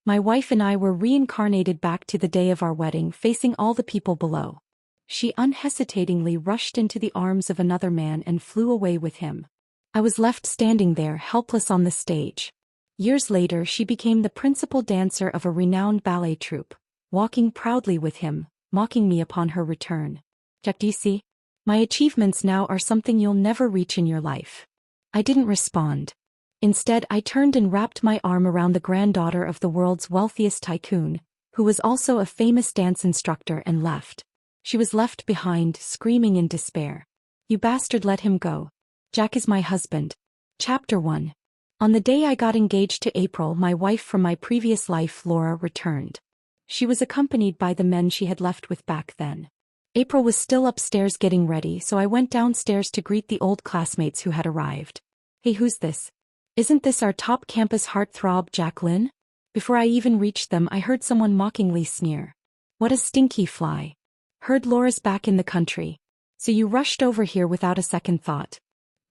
My wife and I were reincarnated back to the day of our wedding, facing all the people below. She unhesitatingly rushed into the arms of another man and flew away with him. I was left standing there, helpless on the stage. Years later, she became the principal dancer of a renowned ballet troupe, walking proudly with him, mocking me upon her return. Jack, do you see? My achievements now are something you'll never reach in your life. I didn't respond. Instead, I turned and wrapped my arm around the granddaughter of the world's wealthiest tycoon, who was also a famous dance instructor, and left. She was left behind, screaming in despair. You bastard, let him go. Jack is my husband. Chapter 1. On the day I got engaged to April, my wife from my previous life, Laura, returned. She was accompanied by the men she had left with back then. April was still upstairs getting ready, so I went downstairs to greet the old classmates who had arrived. Hey, who's this? Isn't this our top campus heartthrob, Jacqueline? Before I even reached them, I heard someone mockingly sneer. What a stinky fly. Heard Laura's back in the country. So you rushed over here without a second thought.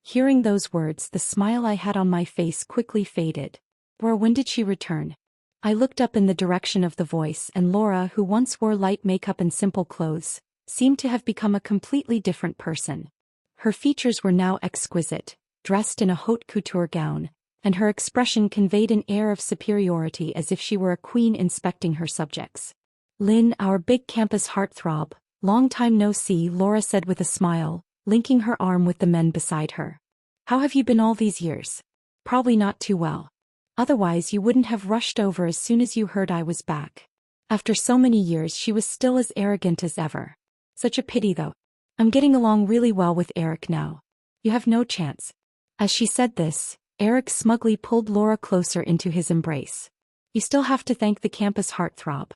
Hearing those words, the smile I had on my face quickly faded. Laura, when did she return? I looked up in the direction of the voice, and Laura, who once wore light makeup and simple clothes, seemed to have become a completely different person. Her features were now exquisite, dressed in a haute couture gown, and her expression conveyed an air of superiority as if she were a queen inspecting her subjects. Lynn, our big campus heartthrob, long time no see, Laura said with a smile, linking her arm with the men beside her. How have you been all these years? Probably not too well. Otherwise you wouldn't have rushed over as soon as you heard I was back. After so many years, she was still as arrogant as ever. Such a pity though. I'm getting along really well with Eric now. You have no chance. As she said this, Eric smugly pulled Laura closer into his embrace. You still have to thank the campus heartthrob.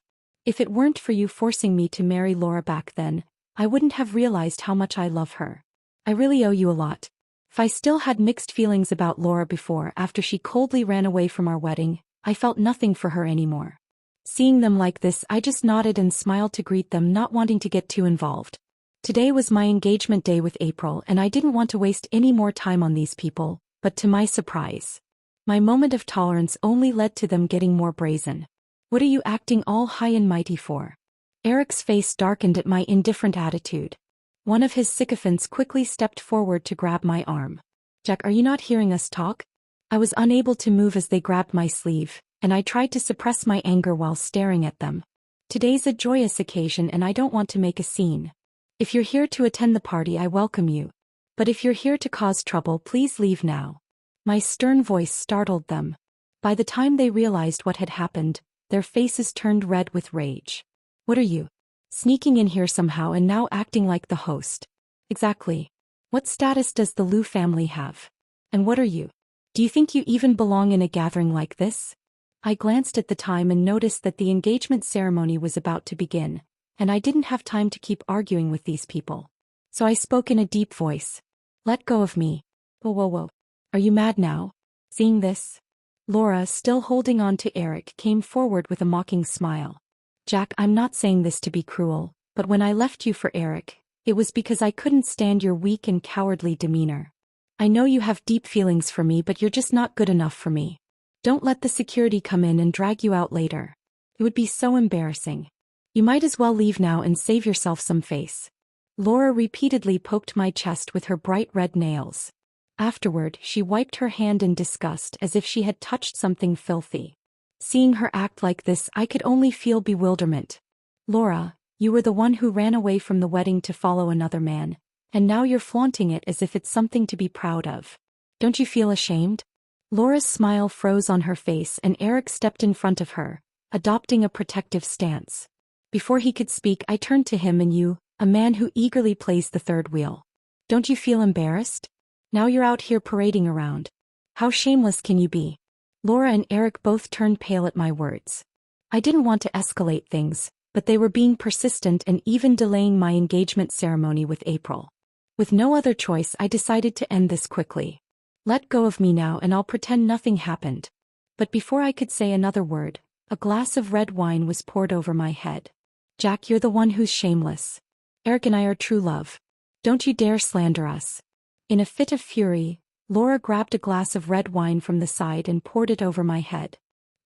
If it weren't for you forcing me to marry Laura back then, I wouldn't have realized how much I love her. I really owe you a lot. If I still had mixed feelings about Laura before, after she coldly ran away from our wedding, I felt nothing for her anymore. Seeing them like this, I just nodded and smiled to greet them, not wanting to get too involved. Today was my engagement day with April, and I didn't want to waste any more time on these people, but to my surprise, my moment of tolerance only led to them getting more brazen. What are you acting all high and mighty for? Eric's face darkened at my indifferent attitude. One of his sycophants quickly stepped forward to grab my arm. Jack, are you not hearing us talk? I was unable to move as they grabbed my sleeve, and I tried to suppress my anger while staring at them. Today's a joyous occasion and I don't want to make a scene. If you're here to attend the party, I welcome you. But if you're here to cause trouble, please leave now. My stern voice startled them. By the time they realized what had happened, their faces turned red with rage. What are you? Sneaking in here somehow and now acting like the host. Exactly. What status does the Liu family have? And what are you? Do you think you even belong in a gathering like this? I glanced at the time and noticed that the engagement ceremony was about to begin, and I didn't have time to keep arguing with these people. So I spoke in a deep voice. Let go of me. Whoa, whoa, whoa. Are you mad now? Seeing this? Laura, still holding on to Eric, came forward with a mocking smile. Jack, I'm not saying this to be cruel, but when I left you for Eric, it was because I couldn't stand your weak and cowardly demeanor. I know you have deep feelings for me, but you're just not good enough for me. Don't let the security come in and drag you out later. It would be so embarrassing. You might as well leave now and save yourself some face. Laura repeatedly poked my chest with her bright red nails. Afterward, she wiped her hand in disgust as if she had touched something filthy. Seeing her act like this, I could only feel bewilderment. Laura, you were the one who ran away from the wedding to follow another man, and now you're flaunting it as if it's something to be proud of. Don't you feel ashamed? Laura's smile froze on her face and Eric stepped in front of her, adopting a protective stance. Before he could speak, I turned to him. And you, a man who eagerly plays the third wheel. Don't you feel embarrassed? Now you're out here parading around. How shameless can you be? Laura and Eric both turned pale at my words. I didn't want to escalate things, but they were being persistent and even delaying my engagement ceremony with April. With no other choice, I decided to end this quickly. Let go of me now and I'll pretend nothing happened. But before I could say another word, a glass of red wine was poured over my head. Jack, you're the one who's shameless. Eric and I are true love. Don't you dare slander us. In a fit of fury, Laura grabbed a glass of red wine from the side and poured it over my head.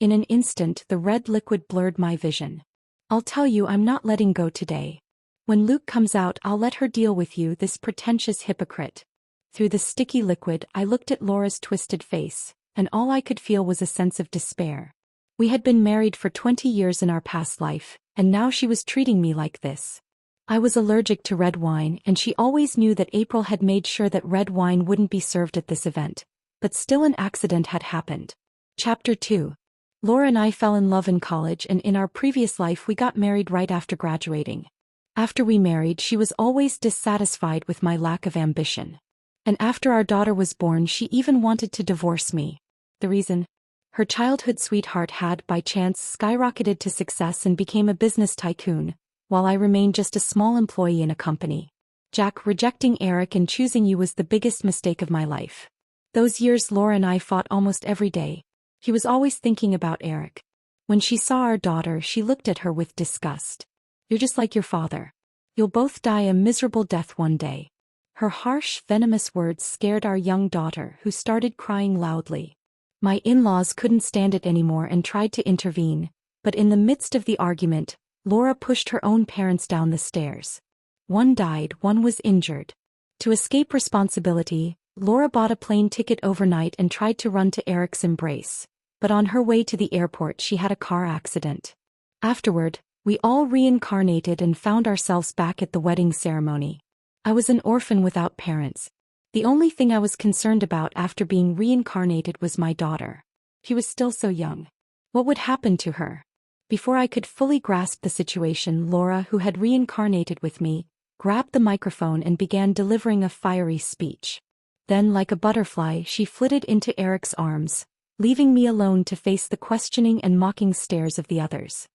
In an instant, the red liquid blurred my vision. I'll tell you, I'm not letting go today. When Luke comes out, I'll let her deal with you, this pretentious hypocrite. Through the sticky liquid, I looked at Laura's twisted face, and all I could feel was a sense of despair. We had been married for 20 years in our past life, and now she was treating me like this. I was allergic to red wine, and she always knew that April had made sure that red wine wouldn't be served at this event. But still, an accident had happened. Chapter 2. Laura and I fell in love in college, and in our previous life we got married right after graduating. After we married, she was always dissatisfied with my lack of ambition. And after our daughter was born, she even wanted to divorce me. The reason? Her childhood sweetheart had, by chance, skyrocketed to success and became a business tycoon, while I remained just a small employee in a company. Jack, rejecting Eric and choosing you was the biggest mistake of my life. Those years Laura and I fought almost every day. He was always thinking about Eric. When she saw our daughter, she looked at her with disgust. You're just like your father. You'll both die a miserable death one day. Her harsh, venomous words scared our young daughter, who started crying loudly. My in-laws couldn't stand it anymore and tried to intervene, but in the midst of the argument, Laura pushed her own parents down the stairs. One died, one was injured. To escape responsibility, Laura bought a plane ticket overnight and tried to run to Eric's embrace, but on her way to the airport she had a car accident. Afterward, we all reincarnated and found ourselves back at the wedding ceremony. I was an orphan without parents. The only thing I was concerned about after being reincarnated was my daughter. She was still so young. What would happen to her? Before I could fully grasp the situation, Laura, who had reincarnated with me, grabbed the microphone and began delivering a fiery speech. Then, like a butterfly, she flitted into Eric's arms, leaving me alone to face the questioning and mocking stares of the others.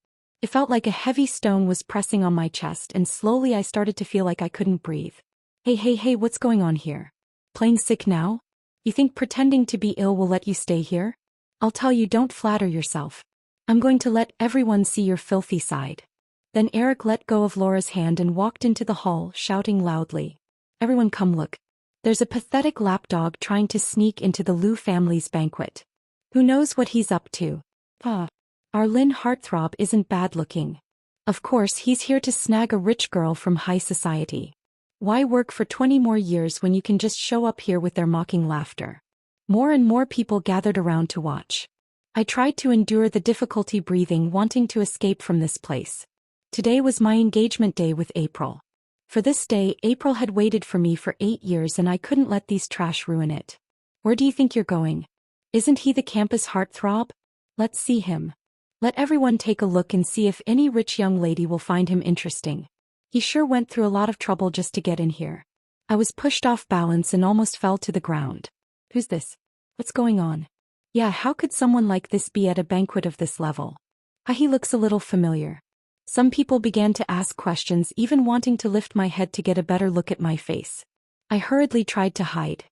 It felt like a heavy stone was pressing on my chest, and slowly I started to feel like I couldn't breathe. Hey, what's going on here? Playing sick now? You think pretending to be ill will let you stay here? I'll tell you, don't flatter yourself. I'm going to let everyone see your filthy side. Then Eric let go of Laura's hand and walked into the hall, shouting loudly. Everyone come look. There's a pathetic lapdog trying to sneak into the Liu family's banquet. Who knows what he's up to? Our Lynn heartthrob isn't bad looking. Of course he's here to snag a rich girl from high society. Why work for 20 more years when you can just show up here with their mocking laughter? More and more people gathered around to watch. I tried to endure the difficulty breathing, wanting to escape from this place. Today was my engagement day with April. For this day, April had waited for me for 8 years, and I couldn't let these trash ruin it. Where do you think you're going? Isn't he the campus heartthrob? Let's see him. Let everyone take a look and see if any rich young lady will find him interesting. He sure went through a lot of trouble just to get in here. I was pushed off balance and almost fell to the ground. Who's this? What's going on? Yeah, how could someone like this be at a banquet of this level? He looks a little familiar. Some people began to ask questions, even wanting to lift my head to get a better look at my face. I hurriedly tried to hide.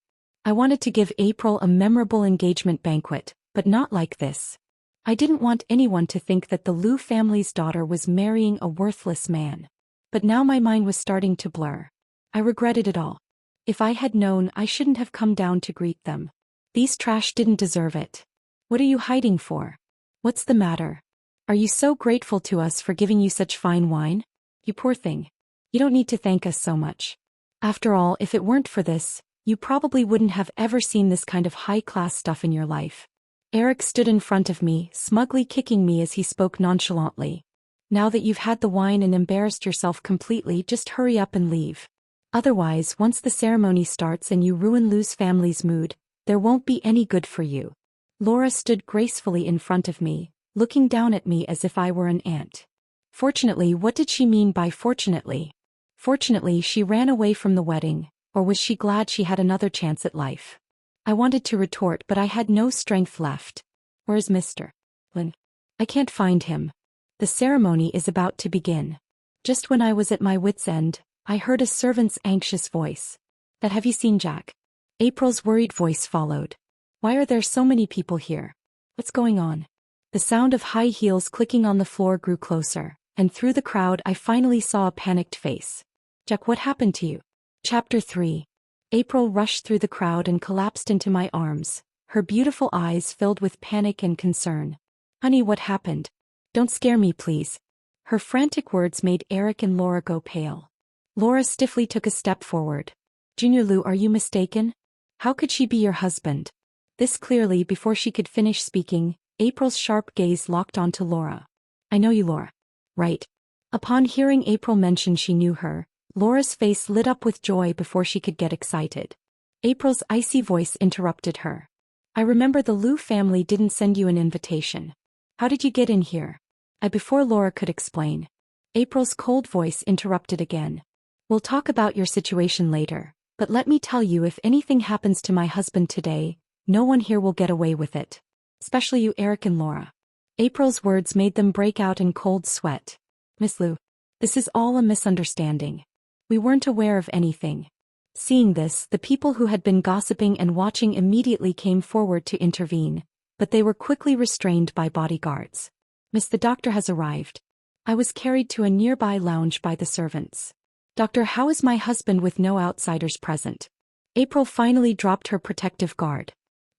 I wanted to give April a memorable engagement banquet, but not like this. I didn't want anyone to think that the Liu family's daughter was marrying a worthless man. But now my mind was starting to blur. I regretted it all. If I had known, I shouldn't have come down to greet them. These trash didn't deserve it. What are you hiding for? What's the matter? Are you so grateful to us for giving you such fine wine? You poor thing. You don't need to thank us so much. After all, if it weren't for this, you probably wouldn't have ever seen this kind of high-class stuff in your life. Eric stood in front of me, smugly kicking me as he spoke nonchalantly. Now that you've had the wine and embarrassed yourself completely, just hurry up and leave. Otherwise, once the ceremony starts and you ruin Liu's family's mood, there won't be any good for you. Laura stood gracefully in front of me, looking down at me as if I were an ant. Fortunately, what did she mean by fortunately? Fortunately, she ran away from the wedding, or was she glad she had another chance at life? I wanted to retort, but I had no strength left. Where's Mr. Lin? I can't find him. The ceremony is about to begin. Just when I was at my wit's end, I heard a servant's anxious voice. Have you seen Jack? April's worried voice followed. Why are there so many people here? What's going on? The sound of high heels clicking on the floor grew closer, and through the crowd I finally saw a panicked face. Jack, what happened to you? Chapter 3. April rushed through the crowd and collapsed into my arms, her beautiful eyes filled with panic and concern. Honey, what happened? Don't scare me, please. Her frantic words made Eric and Laura go pale. Laura stiffly took a step forward. Junior Lou, are you mistaken? How could she be your husband? This clearly, before she could finish speaking, April's sharp gaze locked onto Laura. I know you, Laura. Right. Upon hearing April mention she knew her, Laura's face lit up with joy before she could get excited. April's icy voice interrupted her. I remember the Lou family didn't send you an invitation. How did you get in here? Before Laura could explain, April's cold voice interrupted again. We'll talk about your situation later, but let me tell you, if anything happens to my husband today, no one here will get away with it. Especially you, Eric and Laura. April's words made them break out in cold sweat. Miss Lou, this is all a misunderstanding. We weren't aware of anything. Seeing this, the people who had been gossiping and watching immediately came forward to intervene, but they were quickly restrained by bodyguards. Miss, the doctor has arrived. I was carried to a nearby lounge by the servants. Doctor, how is my husband with no outsiders present? April finally dropped her protective guard.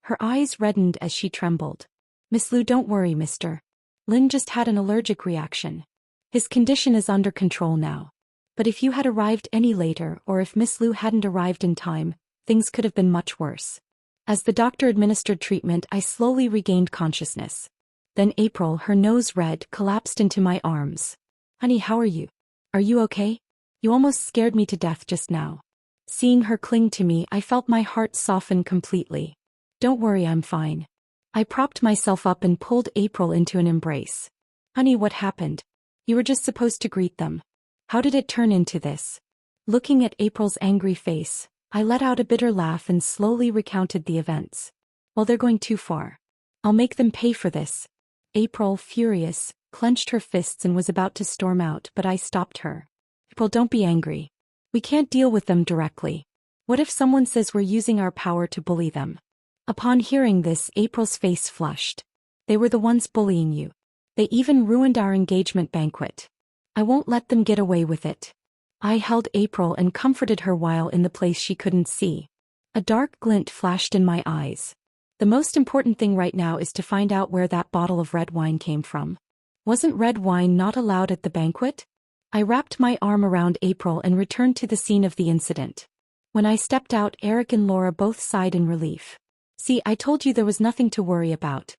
Her eyes reddened as she trembled. Miss Lou, don't worry, mister. Lynn just had an allergic reaction. His condition is under control now. But if you had arrived any later, or if Miss Lou hadn't arrived in time, things could have been much worse. As the doctor administered treatment, I slowly regained consciousness. Then April, her nose red, collapsed into my arms. Honey, how are you? Are you okay? You almost scared me to death just now. Seeing her cling to me, I felt my heart soften completely. Don't worry, I'm fine. I propped myself up and pulled April into an embrace. Honey, what happened? You were just supposed to greet them. How did it turn into this? Looking at April's angry face, I let out a bitter laugh and slowly recounted the events. Well, they're going too far. I'll make them pay for this. April, furious, clenched her fists and was about to storm out, but I stopped her. April, don't be angry. We can't deal with them directly. What if someone says we're using our power to bully them? Upon hearing this, April's face flushed. They were the ones bullying you. They even ruined our engagement banquet. I won't let them get away with it. I held April and comforted her while in the place she couldn't see. A dark glint flashed in my eyes. The most important thing right now is to find out where that bottle of red wine came from. Wasn't red wine not allowed at the banquet? I wrapped my arm around April and returned to the scene of the incident. When I stepped out, Eric and Laura both sighed in relief. See, I told you there was nothing to worry about.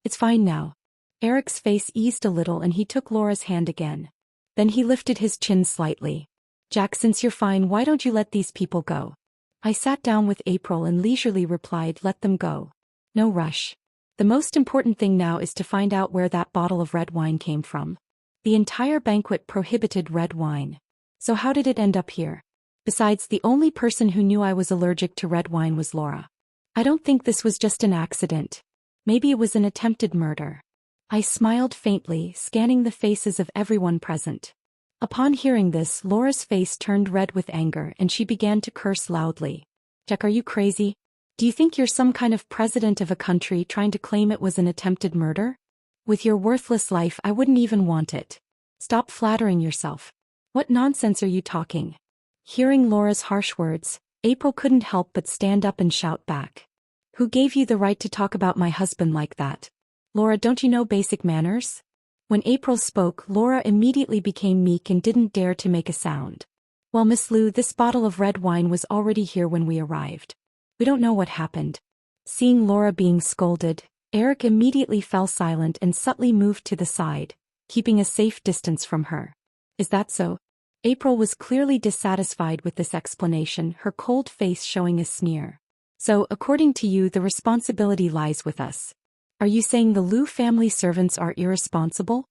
It's fine now. Eric's face eased a little and he took Laura's hand again. Then he lifted his chin slightly. Jack, since you're fine, why don't you let these people go? I sat down with April and leisurely replied, let them go. No rush. The most important thing now is to find out where that bottle of red wine came from. The entire banquet prohibited red wine. So how did it end up here? Besides, the only person who knew I was allergic to red wine was Laura. I don't think this was just an accident. Maybe it was an attempted murder. I smiled faintly, scanning the faces of everyone present. Upon hearing this, Laura's face turned red with anger and she began to curse loudly. Jack, are you crazy? Do you think you're some kind of president of a country trying to claim it was an attempted murder? With your worthless life, I wouldn't even want it. Stop flattering yourself. What nonsense are you talking? Hearing Laura's harsh words, April couldn't help but stand up and shout back. Who gave you the right to talk about my husband like that? Laura, don't you know basic manners? When April spoke, Laura immediately became meek and didn't dare to make a sound. Well, Miss Lou, this bottle of red wine was already here when we arrived. We don't know what happened. Seeing Laura being scolded, Eric immediately fell silent and subtly moved to the side, keeping a safe distance from her. Is that so? April was clearly dissatisfied with this explanation, her cold face showing a sneer. So, according to you, the responsibility lies with us. Are you saying the Lou family servants are irresponsible?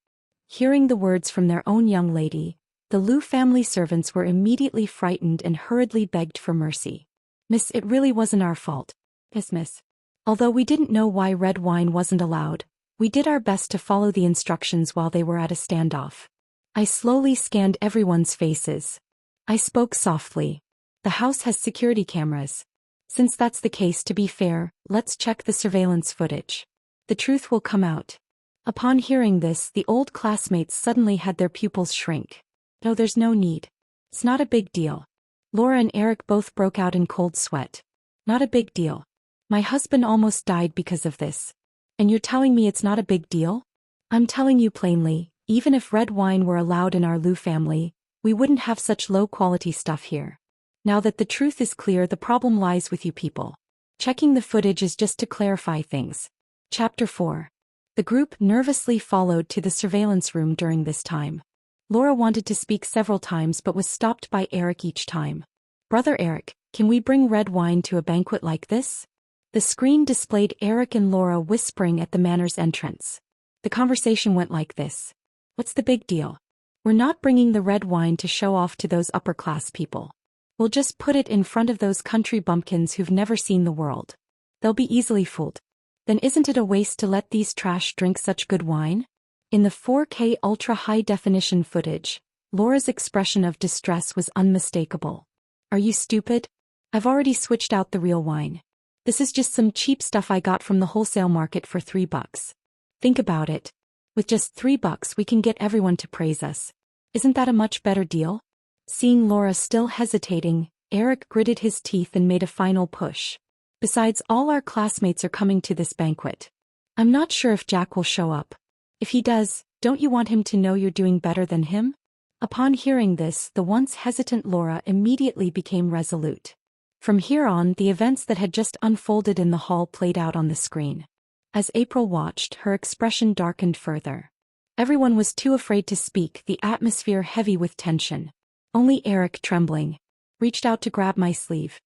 Hearing the words from their own young lady, the Lou family servants were immediately frightened and hurriedly begged for mercy. Miss, it really wasn't our fault. Yes, miss. Although we didn't know why red wine wasn't allowed, we did our best to follow the instructions while they were at a standoff. I slowly scanned everyone's faces. I spoke softly. The house has security cameras. Since that's the case, to be fair, let's check the surveillance footage. The truth will come out. Upon hearing this, the old classmates suddenly had their pupils shrink. No, there's no need. It's not a big deal. Laura and Eric both broke out in cold sweat. Not a big deal. My husband almost died because of this. And you're telling me it's not a big deal? I'm telling you plainly, even if red wine were allowed in our Lu family, we wouldn't have such low-quality stuff here. Now that the truth is clear, the problem lies with you people. Checking the footage is just to clarify things. Chapter 4. The group nervously followed to the surveillance room during this time. Laura wanted to speak several times but was stopped by Eric each time. Brother Eric, can we bring red wine to a banquet like this? The screen displayed Eric and Laura whispering at the manor's entrance. The conversation went like this. What's the big deal? We're not bringing the red wine to show off to those upper-class people. We'll just put it in front of those country bumpkins who've never seen the world. They'll be easily fooled. Then isn't it a waste to let these trash drink such good wine? In the 4K ultra-high-definition footage, Laura's expression of distress was unmistakable. Are you stupid? I've already switched out the real wine. This is just some cheap stuff I got from the wholesale market for $3. Think about it. With just $3 we can get everyone to praise us. Isn't that a much better deal? Seeing Laura still hesitating, Eric gritted his teeth and made a final push. Besides, all our classmates are coming to this banquet. I'm not sure if Jack will show up. If he does, don't you want him to know you're doing better than him? Upon hearing this, the once hesitant Laura immediately became resolute. From here on, the events that had just unfolded in the hall played out on the screen. As April watched, her expression darkened further. Everyone was too afraid to speak, the atmosphere heavy with tension. Only Eric, trembling, reached out to grab my sleeve.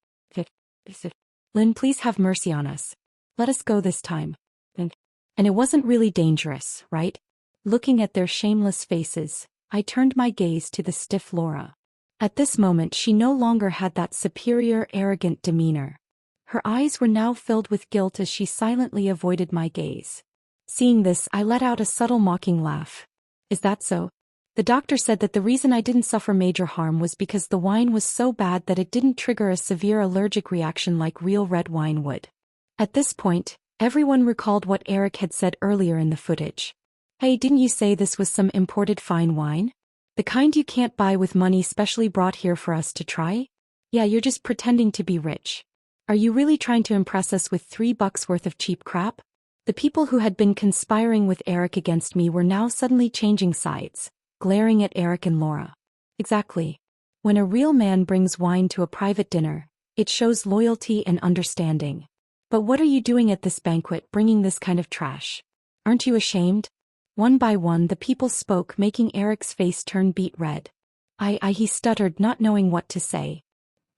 Lynn, please have mercy on us. Let us go this time. And it wasn't really dangerous, right? Looking at their shameless faces, I turned my gaze to the stiff Laura. At this moment she no longer had that superior, arrogant demeanor. Her eyes were now filled with guilt as she silently avoided my gaze. Seeing this, I let out a subtle mocking laugh. Is that so? The doctor said that the reason I didn't suffer major harm was because the wine was so bad that it didn't trigger a severe allergic reaction like real red wine would. At this point, everyone recalled what Eric had said earlier in the footage. Hey, didn't you say this was some imported fine wine? The kind you can't buy with money specially brought here for us to try? Yeah, you're just pretending to be rich. Are you really trying to impress us with $3 worth of cheap crap? The people who had been conspiring with Eric against me were now suddenly changing sides, glaring at Eric and Laura. Exactly. When a real man brings wine to a private dinner, it shows loyalty and understanding. But what are you doing at this banquet bringing this kind of trash? Aren't you ashamed? One by one the people spoke, making Eric's face turn beet red. He stuttered, not knowing what to say.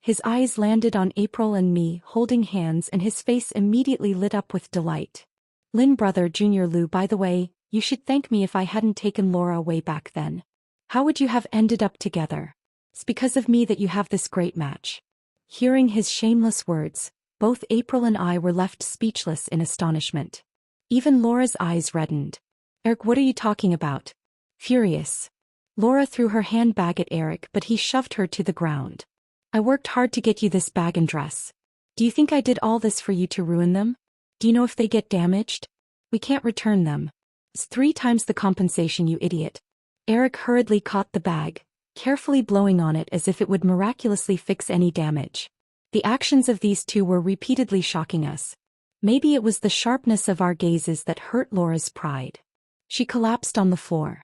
His eyes landed on April and me, holding hands, and his face immediately lit up with delight. Lynn, brother Junior Lou, by the way, you should thank me if I hadn't taken Laura away back then. How would you have ended up together? It's because of me that you have this great match. Hearing his shameless words, both April and I were left speechless in astonishment. Even Laura's eyes reddened. Eric, what are you talking about? Furious. Laura threw her handbag at Eric, but he shoved her to the ground. I worked hard to get you this bag and dress. Do you think I did all this for you to ruin them? Do you know if they get damaged? We can't return them. It's 3 times the compensation, you idiot. Eric hurriedly caught the bag, carefully blowing on it as if it would miraculously fix any damage. The actions of these two were repeatedly shocking us. Maybe it was the sharpness of our gazes that hurt Laura's pride. She collapsed on the floor.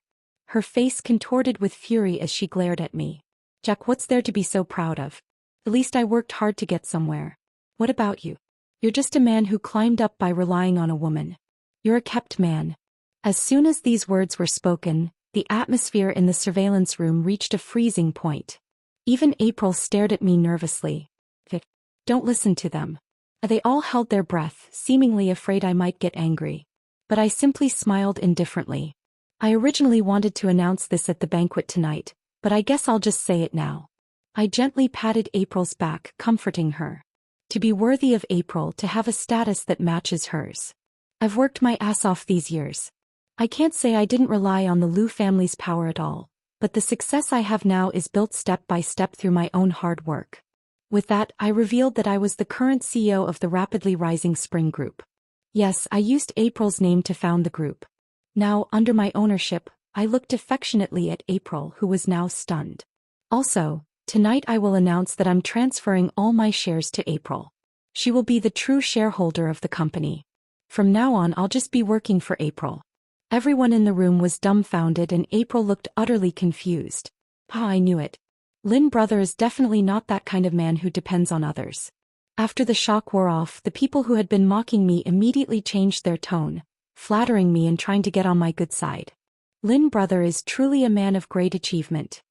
Her face contorted with fury as she glared at me. Jack, what's there to be so proud of? At least I worked hard to get somewhere. What about you? You're just a man who climbed up by relying on a woman. You're a kept man. As soon as these words were spoken, the atmosphere in the surveillance room reached a freezing point. Even April stared at me nervously. Don't listen to them. They all held their breath, seemingly afraid I might get angry. But I simply smiled indifferently. I originally wanted to announce this at the banquet tonight, but I guess I'll just say it now. I gently patted April's back, comforting her. To be worthy of April, to have a status that matches hers. I've worked my ass off these years. I can't say I didn't rely on the Liu family's power at all, but the success I have now is built step by step through my own hard work. With that, I revealed that I was the current CEO of the rapidly rising Spring Group. Yes, I used April's name to found the group. Now, under my ownership, I looked affectionately at April, who was now stunned. Also, tonight I will announce that I'm transferring all my shares to April. She will be the true shareholder of the company. From now on I'll just be working for April. Everyone in the room was dumbfounded and April looked utterly confused. I knew it. Lynn brother is definitely not that kind of man who depends on others. After the shock wore off, the people who had been mocking me immediately changed their tone, flattering me and trying to get on my good side. Lynn brother is truly a man of great achievement.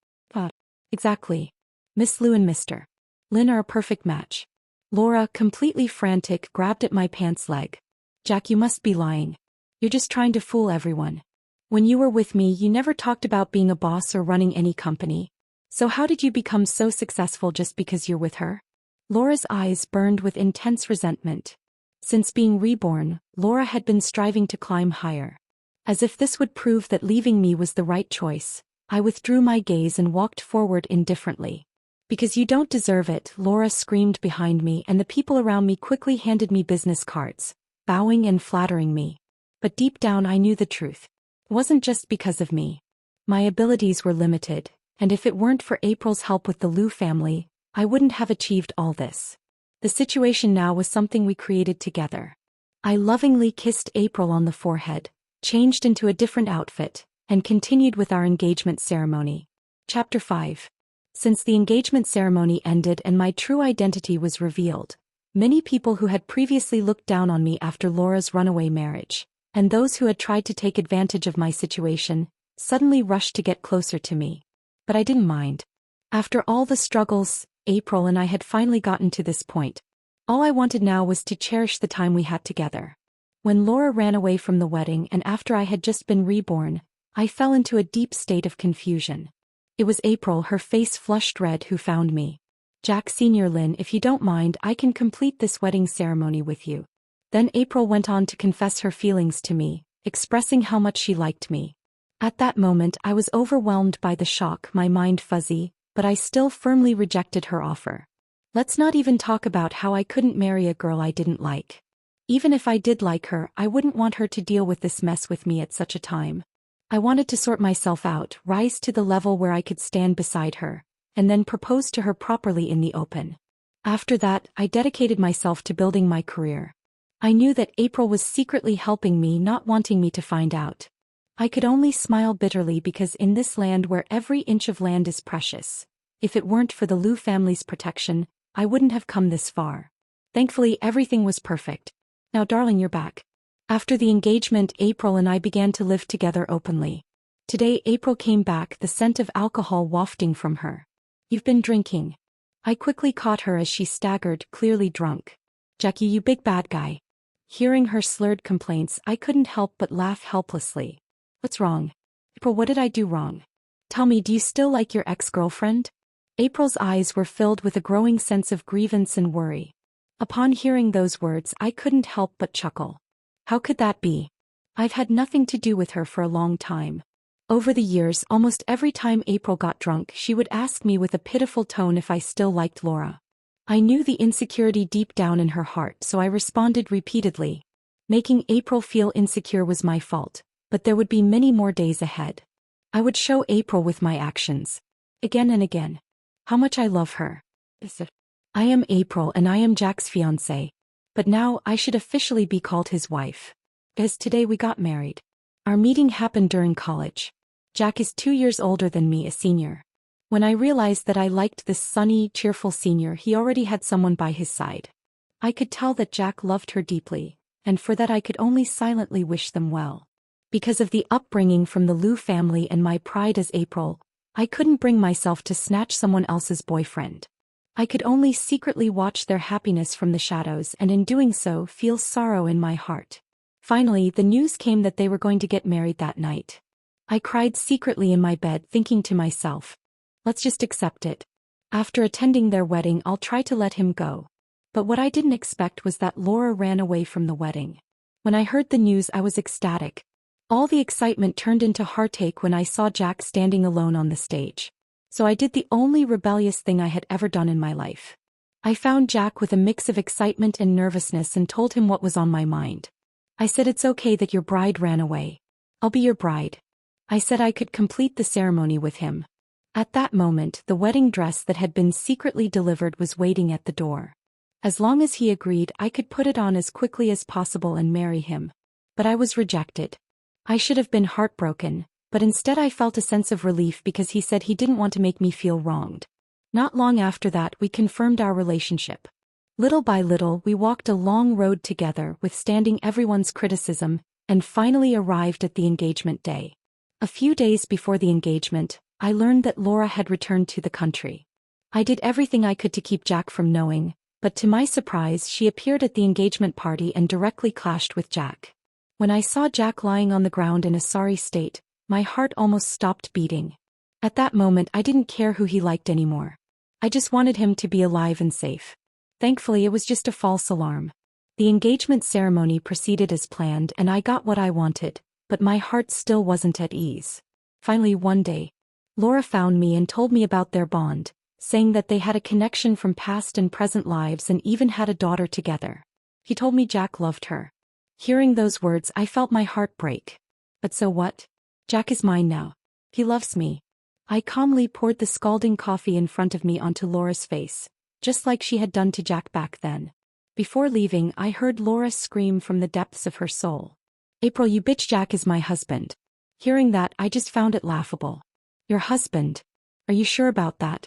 Exactly. Miss Lou and Mr. Lynn are a perfect match. Laura, completely frantic, grabbed at my pants leg. Jack, you must be lying. You're just trying to fool everyone. When you were with me, you never talked about being a boss or running any company. So how did you become so successful just because you're with her? Laura's eyes burned with intense resentment. Since being reborn, Laura had been striving to climb higher. As if this would prove that leaving me was the right choice, I withdrew my gaze and walked forward indifferently. Because you don't deserve it, Laura screamed behind me, and the people around me quickly handed me business cards, bowing and flattering me. But deep down I knew the truth. It wasn't just because of me. My abilities were limited, and if it weren't for April's help with the Liu family, I wouldn't have achieved all this. The situation now was something we created together. I lovingly kissed April on the forehead, changed into a different outfit, and continued with our engagement ceremony. Chapter 5. Since the engagement ceremony ended and my true identity was revealed, many people who had previously looked down on me after Laura's runaway marriage, and those who had tried to take advantage of my situation, suddenly rushed to get closer to me. But I didn't mind. After all the struggles, April and I had finally gotten to this point. All I wanted now was to cherish the time we had together. When Laura ran away from the wedding and after I had just been reborn, I fell into a deep state of confusion. It was April, her face flushed red, who found me. Jack Sr. Lynn, if you don't mind, I can complete this wedding ceremony with you. Then April went on to confess her feelings to me, expressing how much she liked me. At that moment I was overwhelmed by the shock, my mind fuzzy, but I still firmly rejected her offer. Let's not even talk about how I couldn't marry a girl I didn't like. Even if I did like her, I wouldn't want her to deal with this mess with me at such a time. I wanted to sort myself out, rise to the level where I could stand beside her, and then propose to her properly in the open. After that, I dedicated myself to building my career. I knew that April was secretly helping me, not wanting me to find out. I could only smile bitterly because in this land where every inch of land is precious, if it weren't for the Liu family's protection, I wouldn't have come this far. Thankfully, everything was perfect. Now darling, you're back. After the engagement, April and I began to live together openly. Today April came back, the scent of alcohol wafting from her. You've been drinking. I quickly caught her as she staggered, clearly drunk. Jackie, you big bad guy. Hearing her slurred complaints, I couldn't help but laugh helplessly. What's wrong? April, what did I do wrong? Tell me, do you still like your ex-girlfriend? April's eyes were filled with a growing sense of grievance and worry. Upon hearing those words, I couldn't help but chuckle. How could that be? I've had nothing to do with her for a long time. Over the years, almost every time April got drunk, she would ask me with a pitiful tone if I still liked Laura. I knew the insecurity deep down in her heart, so I responded repeatedly. Making April feel insecure was my fault, but there would be many more days ahead. I would show April with my actions. Again and again. How much I love her. I am April and I am Jack's fiancée. But now I should officially be called his wife. As today we got married. Our meeting happened during college. Jack is 2 years older than me, a senior. When I realized that I liked this sunny, cheerful senior, he already had someone by his side. I could tell that Jack loved her deeply, and for that I could only silently wish them well. Because of the upbringing from the Liu family and my pride as April, I couldn't bring myself to snatch someone else's boyfriend. I could only secretly watch their happiness from the shadows and in doing so feel sorrow in my heart. Finally, the news came that they were going to get married that night. I cried secretly in my bed, thinking to myself, let's just accept it. After attending their wedding, I'll try to let him go. But what I didn't expect was that Laura ran away from the wedding. When I heard the news, I was ecstatic. All the excitement turned into heartache when I saw Jack standing alone on the stage. So I did the only rebellious thing I had ever done in my life. I found Jack with a mix of excitement and nervousness and told him what was on my mind. I said, it's okay that your bride ran away. I'll be your bride. I said I could complete the ceremony with him. At that moment, the wedding dress that had been secretly delivered was waiting at the door. As long as he agreed, I could put it on as quickly as possible and marry him. But I was rejected. I should have been heartbroken, but instead I felt a sense of relief because he said he didn't want to make me feel wronged. Not long after that, we confirmed our relationship. Little by little, we walked a long road together, withstanding everyone's criticism, and finally arrived at the engagement day. A few days before the engagement, I learned that Laura had returned to the country. I did everything I could to keep Jack from knowing, but to my surprise, she appeared at the engagement party and directly clashed with Jack. When I saw Jack lying on the ground in a sorry state, my heart almost stopped beating. At that moment, I didn't care who he liked anymore. I just wanted him to be alive and safe. Thankfully, it was just a false alarm. The engagement ceremony proceeded as planned and I got what I wanted, but my heart still wasn't at ease. Finally, one day, Laura found me and told me about their bond, saying that they had a connection from past and present lives and even had a daughter together. He told me Jack loved her. Hearing those words, I felt my heart break. But so what? Jack is mine now. He loves me. I calmly poured the scalding coffee in front of me onto Laura's face, just like she had done to Jack back then. Before leaving, I heard Laura scream from the depths of her soul. "April, you bitch, Jack is my husband." Hearing that, I just found it laughable. "Your husband? Are you sure about that?"